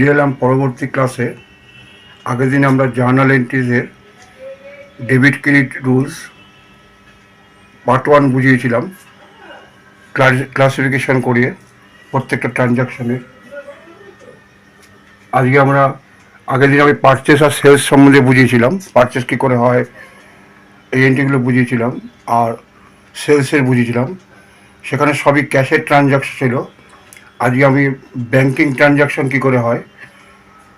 ফিরে এলাম পরবর্তী ক্লাসে। আগের দিন আমরা জার্নাল এন্ট্রিজের ডেবিট ক্রেডিট রুলস পার্ট 1 বুঝিয়েছিলাম, ক্লাসিফিকেশন করিয়ে প্রত্যেকটা ট্রানজাকশনের। আজকে আমরা আগের দিন আমি পারচেস আর সেলস সম্বন্ধে বুঝিয়েছিলাম, পারচেস কী করে হয় এই এন্ট্রিগুলো বুঝিয়েছিলাম, আর সেলসের বুঝিয়েছিলাম। সেখানে সবই ক্যাশের ট্রানজাকশন ছিল। আজকে আমি ব্যাংকিং ট্রানজাকশন কী করে হয়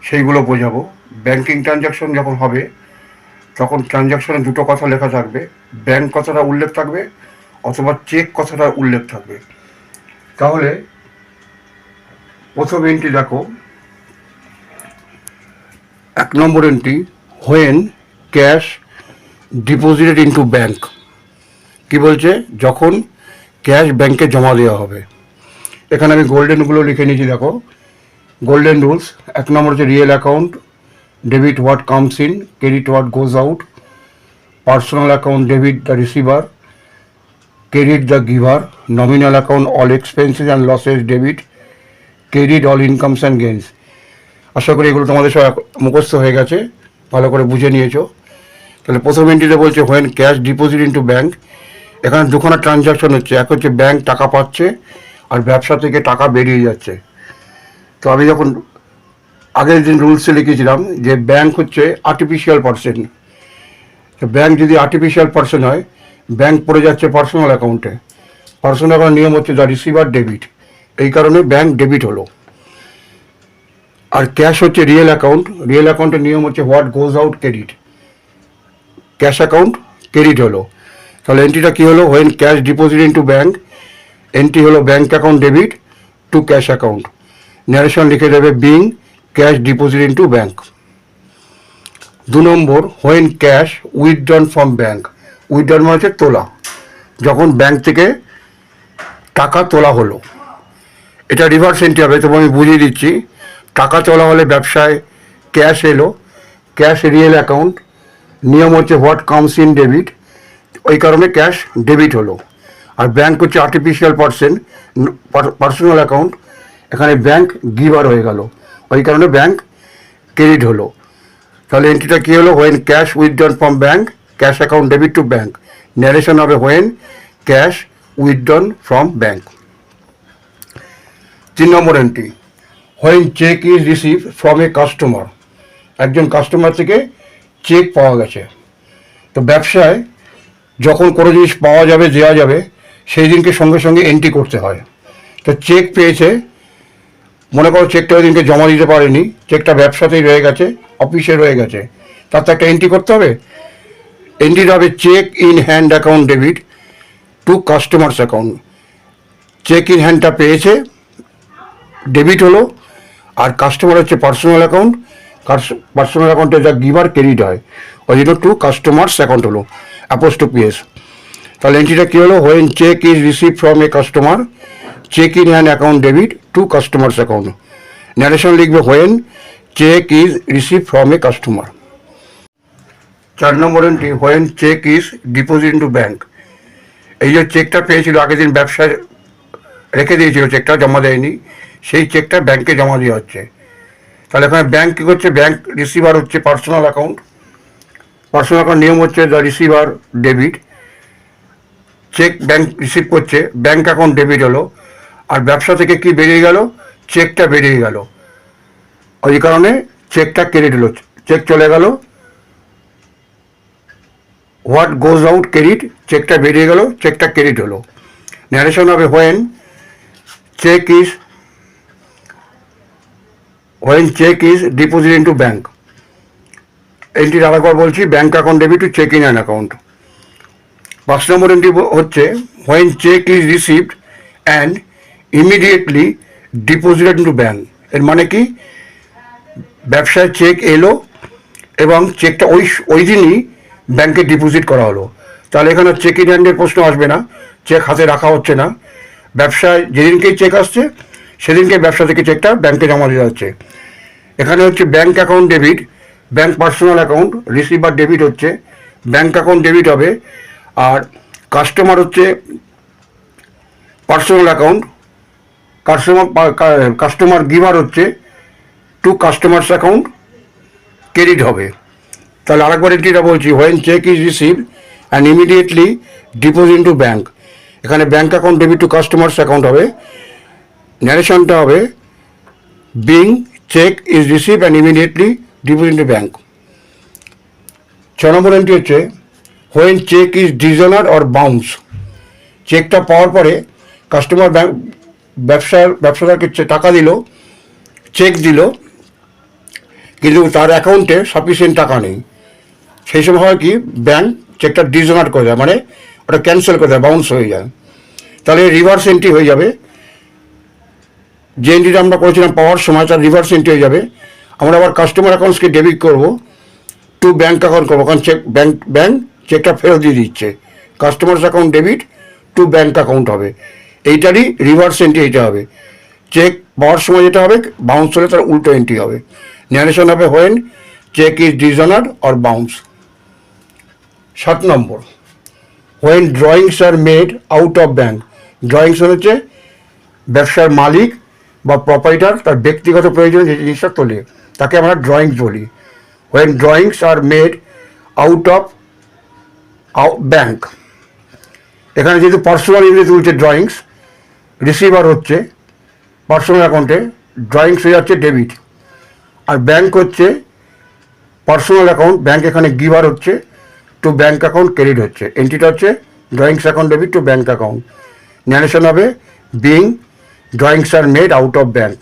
সেইগুলো বোঝাবো। ব্যাংকিং ট্রানজাকশন যখন হবে তখন ট্রানজাকশনে দুটো কথা লেখা থাকবে, ব্যাংক কথাটা উল্লেখ থাকবে অথবা চেক কথাটা উল্লেখ থাকবে। তাহলে প্রথম এন্ট্রি দেখো, 1 নম্বর entry, when cash deposited into bank. কি বলছে? যখন ক্যাশ ব্যাংকে জমা দেওয়া হবে। এখানে আমি গোল্ডেনগুলো লিখে নিয়েছি, দেখো গোল্ডেন রুলস। 1 নম্বর হচ্ছে real account, debit what comes in, credit what goes out. Personal account debit the receiver, credit the giver. Nominal account all expenses and losses debit, credit all incomes and gains. আশা করি এগুলো তোমাদের সব মুখস্থ হয়ে গেছে, ভালো করে বুঝে নিয়েছো। তাহলে প্রথম এন্ট্রিতে বলছে when cash deposit into bank. এখানে দুখানা ট্রানজাকশন হচ্ছে, এক হচ্ছে ব্যাংক টাকা পাচ্ছে আর ব্যবসা থেকে টাকা বেরিয়ে যাচ্ছে। তো আমি যখন আগের দিন রুলসে লিখেছিলাম যে ব্যাংক হচ্ছে আর্টিফিশিয়াল পার্সন। তো ব্যাংক যদি আর্টিফিশিয়াল পার্সন হয়, ব্যাংক পড়ে যাচ্ছে পার্সোনাল অ্যাকাউন্টে। পার্সোনাল অ্যাকাউন্ট নিয়ম হচ্ছে দ্য রিসিভার ডেবিট, এই কারণে ব্যাংক ডেবিট হলো। আর ক্যাশ হচ্ছে রিয়েল অ্যাকাউন্ট, রিয়েল অ্যাকাউন্টের নিয়ম হচ্ছে what goes out credit, cash account credit হলো। তাহলে এন্ট্রিটা কী হলো? When cash deposit into bank, entry হলো bank account debit to cash account. Narration লিখে দেবে being cash deposit into bank. 2 নম্বর, when cash withdrawn from bank. Withdrawn মানে হচ্ছে তোলা, যখন ব্যাংক থেকে টাকা তোলা হলো। এটা রিভার্স এন্ট্রি হবে, তবু আমি বুঝিয়ে দিচ্ছি। টাকা তোলা হলে ব্যবসায় ক্যাশ এলো, ক্যাশ রিয়েল অ্যাকাউন্ট, নিয়ম হচ্ছে হোয়াট কামস ইন ডেবিট, ওই কারণে ক্যাশ ডেবিট হলো। আর ব্যাংক হচ্ছে আর্টিফিশিয়াল পার্সন, পার্সোনাল অ্যাকাউন্ট, এখানে ব্যাংক গিভার হয়ে গেল, ওই কারণে ব্যাংক ক্রেডিট হলো। তাহলে এন্ট্রিটা কী হলো? When cash withdrawn from bank, cash account debit to bank. Narration হবে when cash withdrawn from bank. 3 নম্বর entry, when cheque is receive from a customer. একজন কাস্টমার থেকে চেক পাওয়া গেছে। তো ব্যবসায় যখন কোনো জিনিস পাওয়া যাবে, দেওয়া যাবে, সেই দিনকে সঙ্গে সঙ্গে এন্ট্রি করতে হয়। তো চেক পেয়েছে, মনে করো চেকটা ওই দিনকে জমা দিতে পারেনি, চেকটা ব্যবসাতেই রয়ে গেছে, অফিসে রয়ে গেছে, তার তো একটা এন্ট্রি করতে হবে। এন্ট্রিটা হবে cheque in hand account debit to customer's account. Cheque in হ্যান্ডটা পেয়েছে, ডেবিট হলো, আর কাস্টমার হচ্ছে পার্সোনাল অ্যাকাউন্ট, পার্সোনাল অ্যাকাউন্টে যা গিভার ক্রেডিট হয়, ওই জন্য টু কাস্টমার্স অ্যাকাউন্ট হলো, অ্যাপোস্ট্রফি এস। তাহলে এন্ট্রিটা কী হলো? When cheque is receive from a customer, cheque in hand account debit to customer's account. Narration লিখবে when cheque is receive from a customer. 4 number entry, when cheque is deposit into bank. এই যে চেকটা পেয়েছিল আগের দিন, ব্যবসায় রেখে দিয়েছিল, চেকটা জমা দেয়নি, সেই চেকটা ব্যাংকে জমা দেওয়া হচ্ছে। তাহলে এখানে ব্যাংক কী করছে? ব্যাংক রিসিভার হচ্ছে পার্সোনাল অ্যাকাউন্ট, পার্সোনাল অ্যাকাউন্ট নিয়ম হচ্ছে the receiver debit. Cheque bank receive করছে, ব্যাংক অ্যাকাউন্ট ডেবিট হলো, আর ব্যবসা থেকে কি বেরিয়ে গেল? চেকটা বেরিয়ে গেল, ওই কারণে চেকটা ক্রেডিট হলো, চেক চলে গেল। হোয়াট গোজ আউট ক্রেডিট, চেকটা বেরিয়ে গেল, চেকটা ক্রেডিট হলো। ন্যারেশন হবে when cheque is deposit into bank. এন্ট্রির আরেকবার বলছি, bank account debit to cheque in an account. 5 number entry হচ্ছে when cheque is received and immediately deposited into bank. এর মানে কি? ব্যবসায় চেক এলো এবং চেকটা ওই দিনই ব্যাংকে ডিপোজিট করা হলো। তাহলে এখানে চেক ইন হ্যান্ডের প্রশ্ন আসবে না, চেক হাতে রাখা হচ্ছে না, ব্যবসায় যেদিনকেই চেক আসছে সেদিনকে ব্যবসা থেকে চেকটা ব্যাংকে জমা দেওয়া হচ্ছে। এখানে হচ্ছে bank account debit, bank personal account, receiver debit হচ্ছে, ব্যাংক অ্যাকাউন্ট ডেবিট হবে। আর কাস্টমার হচ্ছে পার্সোনাল অ্যাকাউন্ট, কাস্টমার গিভার হচ্ছে টু কাস্টমার্স অ্যাকাউন্ট ক্রেডিট হবে। তাহলে আরেকবার এন্ট্রিটা বলছি, when cheque is receive and immediately deposit into bank. এখানে bank account debit to customer's account হবে, ন্যারেশনটা হবে being cheque is receive and immediately deposit into bank. 6 number entry হচ্ছে when cheque is dishonoured or bounce. চেকটা পাওয়ার পরে customer ব্যবসাদারকে টাকা দিল, চেক দিল, কিন্তু তার অ্যাকাউন্টে সাফিসিয়েন্ট টাকা নেই। সেই সময় হয় কি, ব্যাঙ্ক চেকটা ডিসঅনার্ড করে দেয়, মানে ওটা ক্যান্সেল করে দেয়, বাউন্স হয়ে যায়। তাহলে রিভার্স এন্ট্রি হয়ে যাবে, যে এন্ট্রিটা আমরা করেছিলাম পাওয়ার সময় তার রিভার্স এন্ট্রি হয়ে যাবে। আমরা আবার কাস্টমার অ্যাকাউন্টসকে ডেবিট করবো, টু ব্যাঙ্ক অ্যাকাউন্ট করবো, কারণ ব্যাঙ্ক চেকটা ফেরত দিয়ে দিচ্ছে। Customers account debit to bank account হবে, এইটারই রিভার্স এন্ট্রি এইটা হবে। চেক পাওয়ার সময় যেটা হবে, বাউন্স হলে তার উল্টো এন্ট্রি হবে। ন্যারেশন হবে when cheque is dishonoured or bounce. 7 number, when drawings are made out of bank. Drawings হচ্ছে ব্যবসার মালিক বা প্রপাইটার তার ব্যক্তিগত প্রয়োজনে যে জিনিসটা তোলে, তাকে আমরা ড্রয়িংস বলি। When drawings are made out of bank, এখানে যেহেতু পার্সোনাল ইউজে তুলছে ড্রয়িংস, রিসিভার হচ্ছে পার্সোনাল অ্যাকাউন্টে, ড্রয়িংস হয়ে যাচ্ছে ডেবিট, আর ব্যাঙ্ক হচ্ছে পার্সোনাল অ্যাকাউন্ট, ব্যাঙ্ক এখানে গিভার হচ্ছে, টু ব্যাঙ্ক অ্যাকাউন্ট ক্রেডিট হচ্ছে। এন্ট্রিটা হচ্ছে drawings account debit to bank account. Narration হবে being drawings are made out of bank.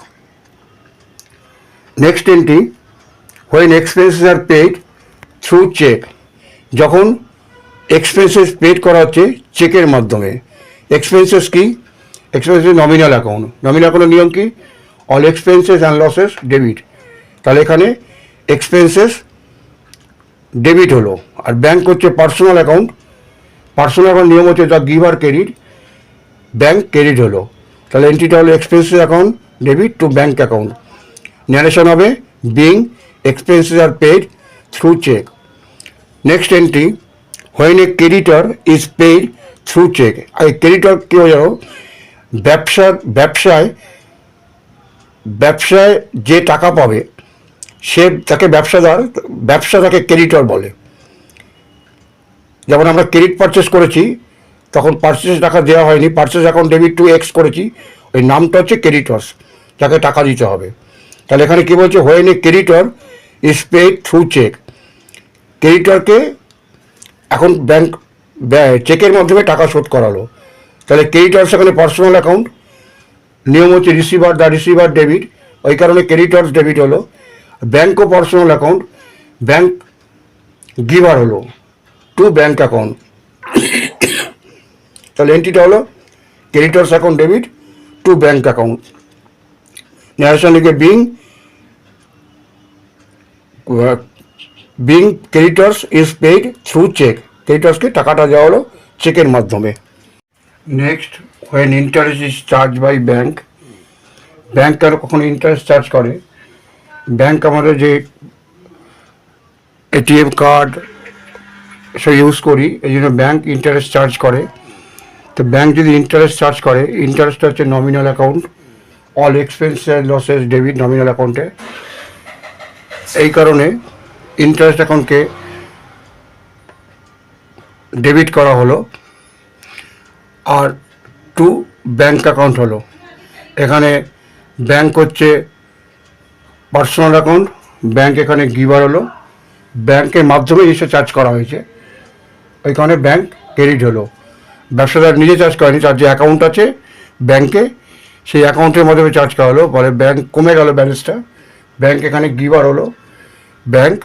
Next entry, when expenses are paid through cheque. যখন expenses paid করা হচ্ছে চেকের মাধ্যমে। এক্সপেন্সেস কি? Expenses nominal account. নমিনাল অ্যাকাউন্টের নিয়ম কি? All expenses and losses debit. তাহলে এখানে এক্সপেন্সেস ডেবিট হলো, আর ব্যাঙ্ক হচ্ছে পার্সোনাল অ্যাকাউন্ট। পার্সোনাল অ্যাকাউন্ট নিয়ম হচ্ছে the giver credit, bank credit হলো। তাহলে এন্ট্রিটা হলো expenses account debit to bank account. Narration হবে being expenses are paid through cheque. Next entry, when a creditor is paid through cheque. আর creditor কী হয়ে যাবো, ব্যবসায় যে টাকা পাবে সে তাকে ব্যবসা তাকে ক্রেডিটর বলে। যেমন আমরা ক্রেডিট পারচেস করেছি, তখন পারচেস টাকা দেওয়া হয়নি, purchase account debit two x করেছি, ওই নামটা হচ্ছে ক্রেডিটর্স, যাকে টাকা দিতে হবে। তাহলে এখানে কী বলছে, when a creditor is paid through cheque. ক্রেডিটরকে এখন ব্যাঙ্ক চেকের মাধ্যমে টাকা শোধ করালো। তাহলে ক্রেডিটর্স এখানে পার্সোনাল অ্যাকাউন্ট, নিয়ম হচ্ছে রিসিভার ডেবিট, ওই কারণে ক্রেডিটর্স ডেবিট হলো। ব্যাঙ্কও পার্সোনাল অ্যাকাউন্ট, ব্যাঙ্ক গিভার হলো টু ব্যাঙ্ক অ্যাকাউন্ট। তাহলে এন্ট্রিটা হলো creditors account debit to bank account. Narration লিখে being creditors is paid through cheque. ক্রেডিটর্সকে টাকাটা দেওয়া হলো চেকের মাধ্যমে। Next, when interest is charge by bank. Bank কেন কখনো ইন্টারেস্ট চার্জ করে? ব্যাঙ্ক আমাদের যে এটিএম কার্ড সে ইউজ করি, এই জন্য ব্যাঙ্ক ইন্টারেস্ট চার্জ করে। তো ব্যাঙ্ক যদি ইন্টারেস্ট চার্জ করে, ইন্টারেস্টটা হচ্ছে nominal account, all expenses losses debit nominal অ্যাকাউন্টে। এই কারণে ইন্টারেস্ট অ্যাকাউন্টকে ডেবিট করা হলো, আর টু ব্যাঙ্ক অ্যাকাউন্ট হলো। এখানে ব্যাঙ্ক হচ্ছে পার্সোনাল অ্যাকাউন্ট, ব্যাঙ্ক এখানে গিভার হলো, ব্যাঙ্কের মাধ্যমে এসে চার্জ করা হয়েছে, ওই কারণে ব্যাঙ্ক ক্রেডিট হলো। ব্যবসাদার নিজে চার্জ করেনি, তার যে অ্যাকাউন্ট আছে ব্যাঙ্কে, সেই অ্যাকাউন্টের মাধ্যমে চার্জ করা হলো, ফলে ব্যাঙ্ক কমে গেল ব্যালেন্সটা, ব্যাঙ্ক এখানে গিভার হলো, ব্যাঙ্ক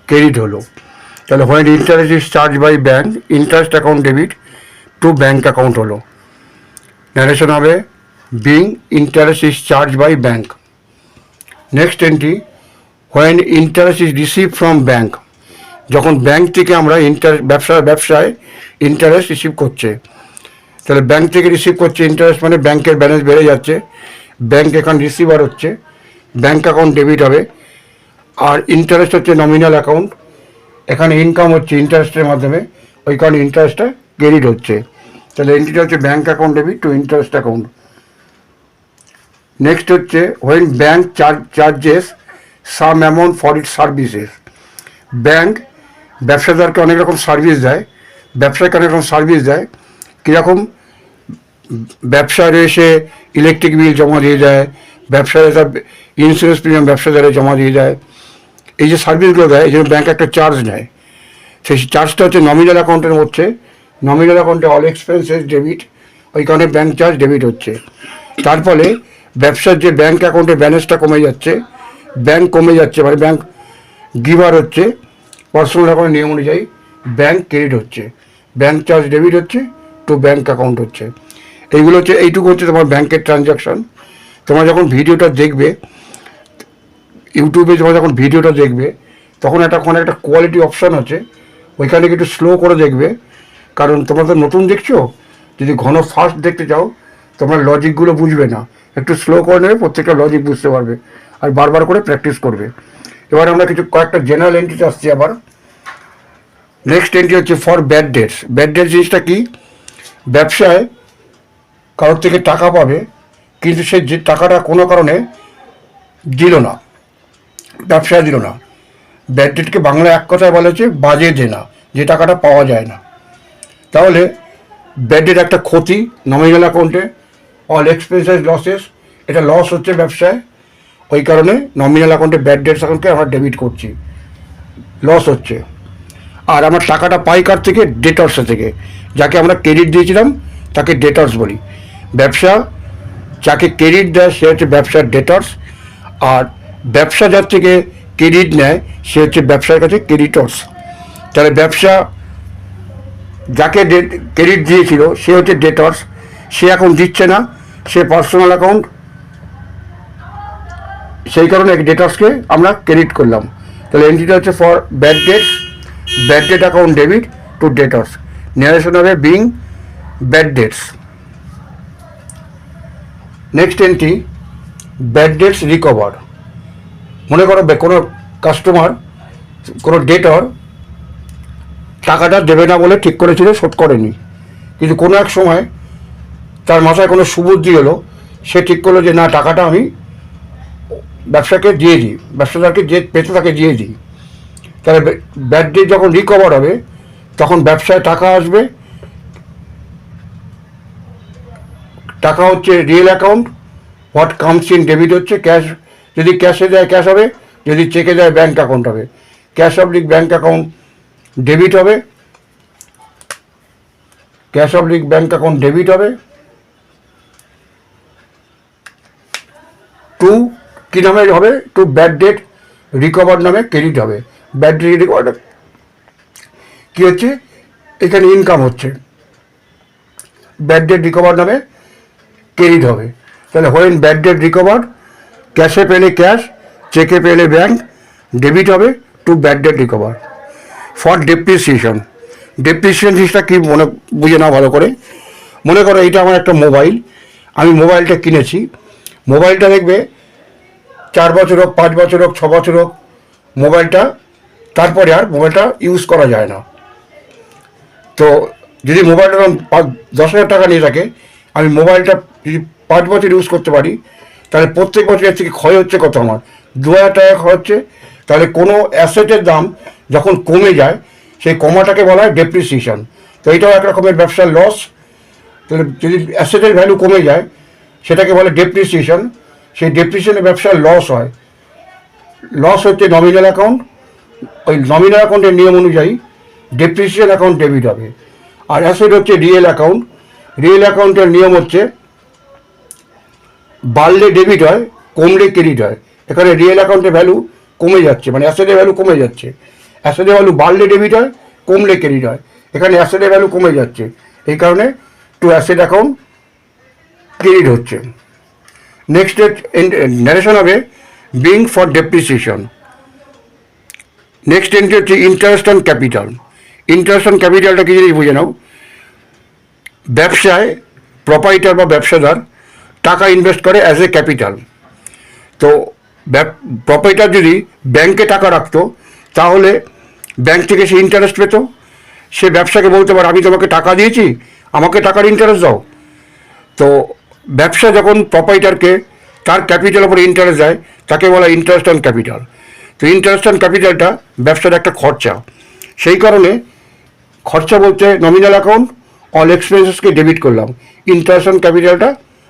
ক্রেডিট হলো। তাহলে when interest is charge by bank, interest account debit to bank account হলো। ন্যারেশন হবে being interest is charge by bank. Next entry, when interest is receive from bank. যখন bank থেকে আমরা ব্যবসায় interest receive করছে, তাহলে ব্যাঙ্ক থেকে receive করছে ইন্টারেস্ট, মানে ব্যাঙ্কের ব্যালেন্স বেড়ে যাচ্ছে, ব্যাঙ্ক এখানে রিসিভার হচ্ছে, ব্যাঙ্ক অ্যাকাউন্ট ডেবিট হবে, আর ইন্টারেস্ট হচ্ছে নমিনাল অ্যাকাউন্ট, এখানে ইনকাম হচ্ছে ইন্টারেস্টের মাধ্যমে, ওই কারণে ইন্টারেস্টটা ক্রেডিট হচ্ছে। তাহলে এন্ট্রিটা হচ্ছে bank account debit to interest account. Next হচ্ছে when bank charges some amount for its services. Bank ব্যবসাদারকে অনেক রকম সার্ভিস দেয়, ব্যবসায়ীকে অনেক রকম সার্ভিস দেয়। কীরকম? ব্যবসায় এসে ইলেকট্রিক বিল জমা দিয়ে দেয়, ব্যবসায় তার ইন্স্যুরেন্স প্রিমিয়াম ব্যবসাদারে জমা দিয়ে দেয়। এই যে সার্ভিসগুলো দেয় এই জন্য ব্যাংক একটা চার্জ নেয়। সেই চার্জটা হচ্ছে নমিনাল অ্যাকাউন্টের মধ্যে, নমিনাল অ্যাকাউন্টে অল এক্সপেন্সেস ডেবিট, ওই কারণে ব্যাংক চার্জ ডেবিট হচ্ছে। তার ফলে ব্যবসার যে ব্যাংক অ্যাকাউন্টের ব্যালেন্সটা কমে যাচ্ছে, ব্যাংক কমে যাচ্ছে, মানে ব্যাংক গিভার হচ্ছে, পার্সোনাল অ্যাকাউন্টের নিয়ম অনুযায়ী ব্যাংক ক্রেডিট হচ্ছে, ব্যাংক চার্জ ডেবিট হচ্ছে টু ব্যাংক অ্যাকাউন্ট হচ্ছে। এইগুলো হচ্ছে, এইটুকু হচ্ছে তোমার ব্যাংকের ট্রানজ্যাকশন। তোমরা যখন ভিডিওটা দেখবে ইউটিউবে, তোমরা যখন ভিডিওটা দেখবে তখন ওখানে একটা কোয়ালিটি অপশান আছে, ওইখানে একটু স্লো করে দেখবে, কারণ তোমরা তো নতুন দেখছো। যদি ঘন ফাস্ট দেখতে চাও তোমরা লজিকগুলো বুঝবে না, একটু স্লো করে নেবে, প্রত্যেকটা লজিক বুঝতে পারবে, আর বারবার করে প্র্যাকটিস করবে। এবার আমরা কয়েকটা জেনারেল এন্ট্রিতে আসছি আবার। নেক্সট এন্ট্রি হচ্ছে for bad debts. Bad dates জিনিসটা কি? ব্যবসায় কারোর থেকে টাকা পাবে, কিন্তু সে যে টাকাটা কোনো কারণে দিল না, ব্যবসায় দিল না। ব্যাড ডেটকে বাংলা এক কথায় বলা হচ্ছে বাজে দেনা, যে টাকাটা পাওয়া যায় না। তাহলে ব্যাড ডেট একটা ক্ষতি নমিনাল অ্যাকাউন্টে, অল এক্সপেন্সেস লসেস, এটা লস হচ্ছে ব্যবসায়, ওই কারণে নমিনাল অ্যাকাউন্টে ব্যাড ডেটস অ্যাকাউন্টকে আমরা ডেবিট করছি, লস হচ্ছে। আর আমার টাকাটা পাই কার থেকে? ডেটর্সের থেকে। যাকে আমরা ক্রেডিট দিয়েছিলাম তাকে ডেটর্স বলি। ব্যবসা যাকে ক্রেডিট দেয় সে হচ্ছে ব্যবসার ডেটর্স, আর ব্যবসা যার থেকে ক্রেডিট নেয় সে হচ্ছে ব্যবসার কাছে ক্রেডিটর্স। তাহলে ব্যবসা যাকে ক্রেডিট দিয়েছিল সে হচ্ছে ডেটর্স, সে এখন দিচ্ছে না, সে পার্সোনাল অ্যাকাউন্ট, সেই কারণে ডেটর্সকে আমরা ক্রেডিট করলাম। তাহলে এন্ট্রিটা হচ্ছে for bad debts, bad debt account debit to debtors. Narration হবে being bad debts. Next entry bad debts recover. মনে করো কোনো কাস্টমার, কোনো ডেটর টাকাটা দেবে না বলে ঠিক করেছিল, শোধ করেনি, কিন্তু কোনো এক সময় তার মাথায় কোনো সুবুদ্ধি হলো, সে ঠিক করলো যে না, টাকাটা আমি ব্যবসাকে দিয়ে দিই, ব্যবসাদারকে যে পেতে তাকে দিয়ে দিই। তাহলে ব্যাড ডেট যখন রিকভার হবে তখন ব্যবসায় টাকা আসবে, টাকা হচ্ছে real account, what comes in debit হচ্ছে ক্যাশ। যদি ক্যাশে দেয় ক্যাশ হবে, যদি চেকে দেয় ব্যাঙ্ক অ্যাকাউন্ট হবে, cash oblique bank account debit হবে, cash oblique bank account debit হবে। টু কী নামে হবে? টু ব্যাড ডেট রিকভার নামে ক্রেডিট হবে। ব্যাড ডেট রিকভার কী হচ্ছে? এখানে ইনকাম হচ্ছে, ব্যাড ডেট রিকভার নামে ক্রেডিট হবে। তাহলে হোয়েন ব্যাড ডেট রিকভার, ক্যাশে পেলে ক্যাশ, চেকে পেলে ব্যাঙ্ক, ডেবিট হবে to bad debt recover. For depreciation, depreciation জিনিসটা কি মনে বুঝে না ভালো করে। মনে করো এইটা আমার একটা মোবাইল, আমি মোবাইলটা কিনেছি, মোবাইলটা দেখবে 4 বছর হোক, 5 বছর হোক, 6 বছর হোক মোবাইলটা, তারপরে আর মোবাইলটা ইউজ করা যায় না। তো যদি মোবাইলটা 10,000 টাকা নিয়ে থাকে, আমি মোবাইলটা যদি 5 বছর ইউজ করতে পারি, তাহলে প্রত্যেক বছর এর থেকে ক্ষয় হচ্ছে কত? আমার 2,000 টাকা ক্ষয় হচ্ছে। তাহলে কোনো অ্যাসেটের দাম যখন কমে যায় সেই কমাটাকে বলা হয় ডেপ্রিসিয়েশন। তো এইটাও এক রকমের ব্যবসার লস। তাহলে যদি অ্যাসেটের ভ্যালু কমে যায় সেটাকে বলে ডেপ্রিসিয়েশন, সেই ডেপ্রিসিয়েশনে ব্যবসার লস হয়। লস হচ্ছে নমিনাল অ্যাকাউন্ট, ওই নমিনাল অ্যাকাউন্টের নিয়ম অনুযায়ী ডেপ্রিসিয়েশন অ্যাকাউন্ট ডেবিট হবে। আর অ্যাসেট হচ্ছে রিয়েল অ্যাকাউন্ট, রিয়েল অ্যাকাউন্টের নিয়ম হচ্ছে বাড়লে ডেবিট হয়, কমলে ক্রেডিট হয়। এখানে রিয়েল অ্যাকাউন্টের ভ্যালু কমে যাচ্ছে, মানে অ্যাসেটের ভ্যালু কমে যাচ্ছে। অ্যাসেটের ভ্যালু বাড়লে ডেবিট হয়, কমলে ক্রেডিট হয়, এখানে অ্যাসেটের ভ্যালু কমে যাচ্ছে, এই কারণে টু অ্যাসেট অ্যাকাউন্ট ক্রেডিট হচ্ছে। নেক্সট ন্যারেশন হবে being for depreciation. Next entry হচ্ছে ইন্টারেস্ট অন ক্যাপিটাল। ইন্টারেস্ট অন ক্যাপিটালটা কি জিনিস বুঝে নাও। ব্যবসায় প্রপাইটার বা ব্যবসাদার টাকা ইনভেস্ট করে অ্যাজ এ ক্যাপিটাল। তো প্রপাইটার যদি ব্যাংকে টাকা রাখতো তাহলে ব্যাংক থেকে সে ইন্টারেস্ট পেত। সে ব্যবসাকে বলতে পারে আমি তোমাকে টাকা দিয়েছি, আমাকে টাকার ইন্টারেস্ট দাও। তো ব্যবসা যখন প্রপাইটারকে তার ক্যাপিটাল উপরে ইন্টারেস্ট দেয় তাকে বলা ইন্টারেস্ট অন ক্যাপিটাল। তো ইন্টারেস্ট অন ক্যাপিটালটা ব্যবসার একটা খরচা, সেই কারণে খরচা বলতে নমিনাল অ্যাকাউন্ট অল এক্সপেন্সেসকে ডেবিট করলাম, ইন্টারেস্ট অন ক্যাপিটালটা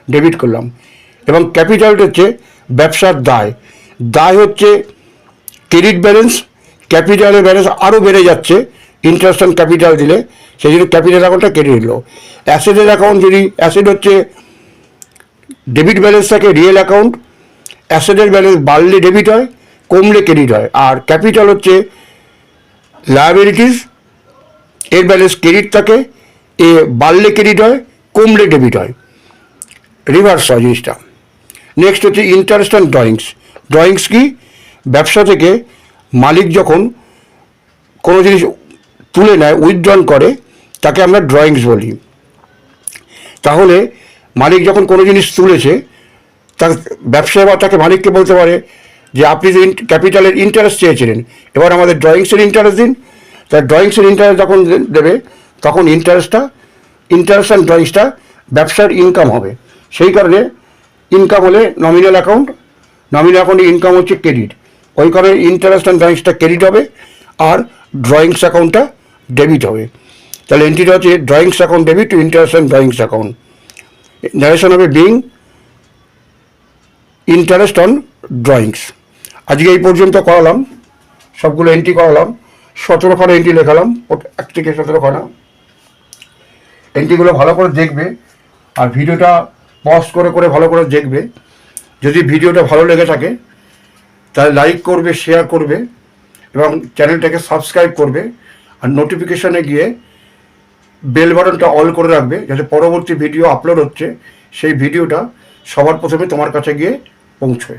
ডেবিট করলাম। এবং ক্যাপিটালটা হচ্ছে ব্যবসার দায়, দায় হচ্ছে ক্রেডিট ব্যালেন্স, ক্যাপিটালের ব্যালেন্স আরও বেড়ে যাচ্ছে ইন্টারেস্ট অন ক্যাপিটাল দিলে, সেই জন্য ক্যাপিটাল অ্যাকাউন্টটা কেটে নিল। অ্যাসেটের অ্যাকাউন্ট যদি অ্যাসেট হচ্ছে ডেবিট ব্যালেন্স থাকে রিয়েল অ্যাকাউন্ট, অ্যাসেটের ব্যালেন্স বাড়লে ডেবিট হয়, কমলে ক্রেডিট হয়। আর ক্যাপিটাল হচ্ছে লায়াবিলিটিস, এর ব্যালেন্স ক্রেডিট থাকে, এ বাড়লে ক্রেডিট হয়, কমলে ডেবিট হয়, রিভার্স হয় জিনিসটা। নেক্সট হচ্ছে ইন্টারেস্ট অন ড্রয়িংস। ড্রয়িংস কি? ব্যবসা থেকে মালিক যখন কোনো জিনিস তুলে নেয়, উইথড্রন করে, তাকে আমরা ড্রয়িংস বলি। তাহলে মালিক যখন কোনো জিনিস তুলেছে, তার ব্যবসায়ী বা তাকে মালিককে বলতে পারে যে আপনি যে ক্যাপিটালের ইন্টারেস্ট চেয়েছিলেন, এবার আমাদের ড্রয়িংসের ইন্টারেস্ট দিন। তার ড্রয়িংসের ইন্টারেস্ট যখন দেবে, তখন ইন্টারেস্ট অ্যান্ড ড্রয়িংসটা ব্যবসার ইনকাম হবে। সেই কারণে ইনকাম হলে নমিনাল অ্যাকাউন্টে ইনকাম হচ্ছে ক্রেডিট, ওই কারণে ইন্টারেস্ট অ্যান্ড ড্রয়িংসটা ক্রেডিট হবে আর ড্রয়িংস অ্যাকাউন্টটা ডেবিট হবে। তাহলে এন্ট্রিটা হচ্ছে drawings account debit to interest and drawings account. Narration হবে বিং ইন্টারেস্ট অন ড্রয়িংস। আজকে এই পর্যন্ত করালাম, সবগুলো এন্ট্রি করালাম, 17খানা এন্ট্রি লেখালাম, 1 থেকে 17খানা এন্ট্রিগুলো ভালো করে দেখবে আর ভিডিওটা পজ করে করে ভালো করে দেখবে। যদি ভিডিওটা ভালো লেগে থাকে তাহলে লাইক করবে, শেয়ার করবে এবং চ্যানেলটাকে সাবস্ক্রাইব করবে, আর নোটিফিকেশানে গিয়ে বেল বাটনটা অল করে রাখবে, যাতে পরবর্তী ভিডিও আপলোড হচ্ছে সেই ভিডিওটা সবার প্রথমে তোমার কাছে গিয়ে পৌঁছয়।